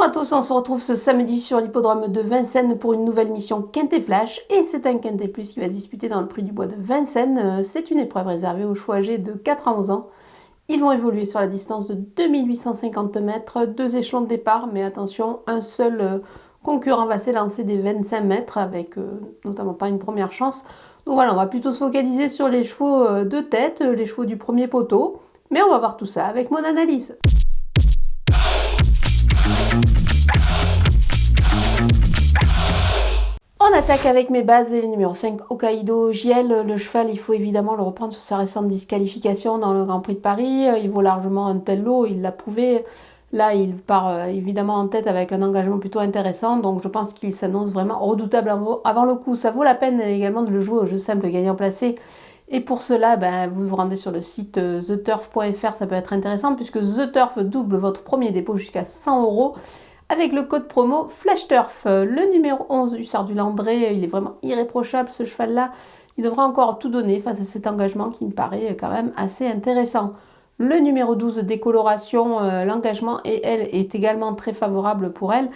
Bonjour à tous, on se retrouve ce samedi sur l'hippodrome de Vincennes pour une nouvelle mission Quintet Flash. Et c'est un Quintet Plus qui va se disputer dans le Prix du Bois de Vincennes. C'est une épreuve réservée aux chevaux âgés de 4 à 11 ans. Ils vont évoluer sur la distance de 2850 mètres, 2 échelons de départ, mais attention, un seul concurrent va s'élancer des 25 mètres avec notamment pas une première chance. Donc voilà, on va plutôt se focaliser sur les chevaux de tête, les chevaux du premier poteau. Mais on va voir tout ça avec mon analyse. On attaque avec mes bases et le numéro 5, Hokkaido JL. Le cheval, il faut évidemment le reprendre sur sa récente disqualification dans le Grand Prix de Paris. Il vaut largement un tel lot, il l'a prouvé. Là, il part évidemment en tête avec un engagement plutôt intéressant. Donc je pense qu'il s'annonce vraiment redoutable avant le coup. Ça vaut la peine également de le jouer au jeu simple gagnant placé. Et pour cela, vous vous rendez sur le site theturf.fr, ça peut être intéressant puisque The Turf double votre premier dépôt jusqu'à 100 € avec le code promo FlashTurf. Le numéro 11, Hussard du Landré, il est vraiment irréprochable ce cheval-là. Il devra encore tout donner face à cet engagement qui me paraît quand même assez intéressant. Le numéro 12, Décoloration, l'engagement et elle est également très favorable pour elle.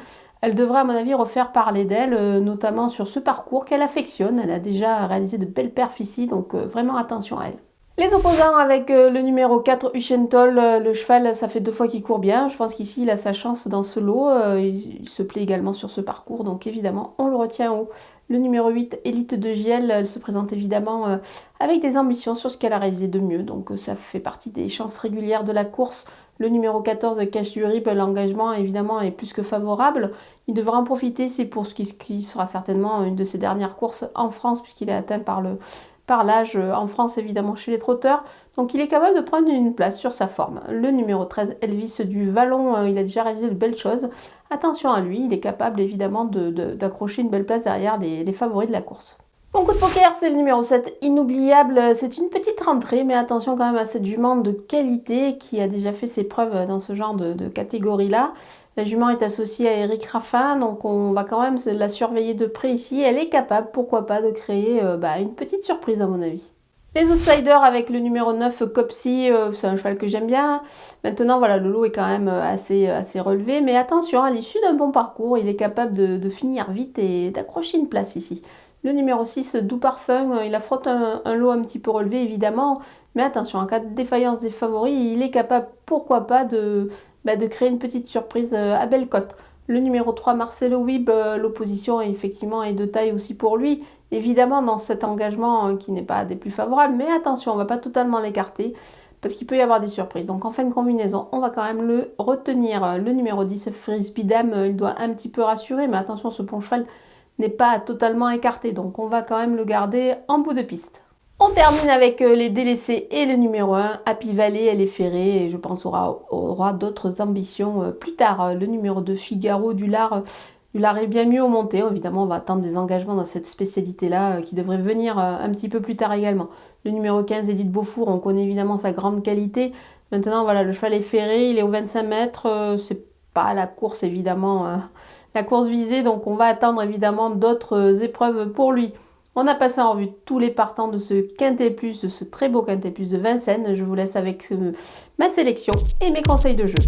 Elle devrait à mon avis refaire parler d'elle, notamment sur ce parcours qu'elle affectionne. Elle a déjà réalisé de belles perfs ici, donc vraiment attention à elle. Les opposants avec le numéro 4, Uchentol, le cheval, ça fait 2 fois qu'il court bien. Je pense qu'ici, il a sa chance dans ce lot. Il se plaît également sur ce parcours, donc évidemment, on le retient haut. Le numéro 8, Élite de JL, elle se présente évidemment avec des ambitions sur ce qu'elle a réalisé de mieux. Donc ça fait partie des chances régulières de la course. Le numéro 14, Cash du Rip, l'engagement évidemment est plus que favorable. Il devra en profiter, c'est pour ce qui sera certainement une de ses dernières courses en France, puisqu'il est atteint par l'âge en France évidemment chez les trotteurs, donc il est capable de prendre une place sur sa forme. Le numéro 13, Elvis du Vallon, il a déjà réalisé de belles choses. Attention à lui, il est capable évidemment d'accrocher une belle place derrière les favoris de la course. Mon coup de poker, c'est le numéro 7, Inoubliable. C'est une petite rentrée, mais attention quand même à cette jument de qualité qui a déjà fait ses preuves dans ce genre de catégorie-là. La jument est associée à Eric Raffin, donc on va quand même la surveiller de près ici. Elle est capable, pourquoi pas, de créer une petite surprise à mon avis. Les outsiders avec le numéro 9, Copsy, c'est un cheval que j'aime bien. Maintenant, voilà, le lot est quand même assez relevé. Mais attention, à l'issue d'un bon parcours, il est capable de finir vite et d'accrocher une place ici. Le numéro 6, Doux Parfum, il affronte un lot un petit peu relevé, évidemment. Mais attention, en cas de défaillance des favoris, il est capable, pourquoi pas, de créer une petite surprise à belle cote. Le numéro 3, Marcelo Wib, l'opposition effectivement est de taille aussi pour lui. Évidemment dans cet engagement qui n'est pas des plus favorables, mais attention, on ne va pas totalement l'écarter parce qu'il peut y avoir des surprises. Donc en fin de combinaison, on va quand même le retenir. Le numéro 10, Frisbee Dame, il doit un petit peu rassurer, mais attention, ce bon cheval n'est pas totalement écarté, donc on va quand même le garder en bout de piste. On termine avec les délaissés et le numéro 1, Happy Valley, elle est ferrée et je pense aura d'autres ambitions plus tard. Le numéro 2, Figaro du Lard est bien mieux au monté. Évidemment, on va attendre des engagements dans cette spécialité-là qui devrait venir un petit peu plus tard également. Le numéro 15, Edith Beaufour, on connaît évidemment sa grande qualité. Maintenant, voilà, le cheval est ferré, il est aux 25 mètres. C'est pas la course, évidemment, la course visée. Donc, on va attendre évidemment d'autres épreuves pour lui. On a passé en revue tous les partants de ce Quintet Plus, de ce très beau Quintet Plus de Vincennes. Je vous laisse avec ma sélection et mes conseils de jeu.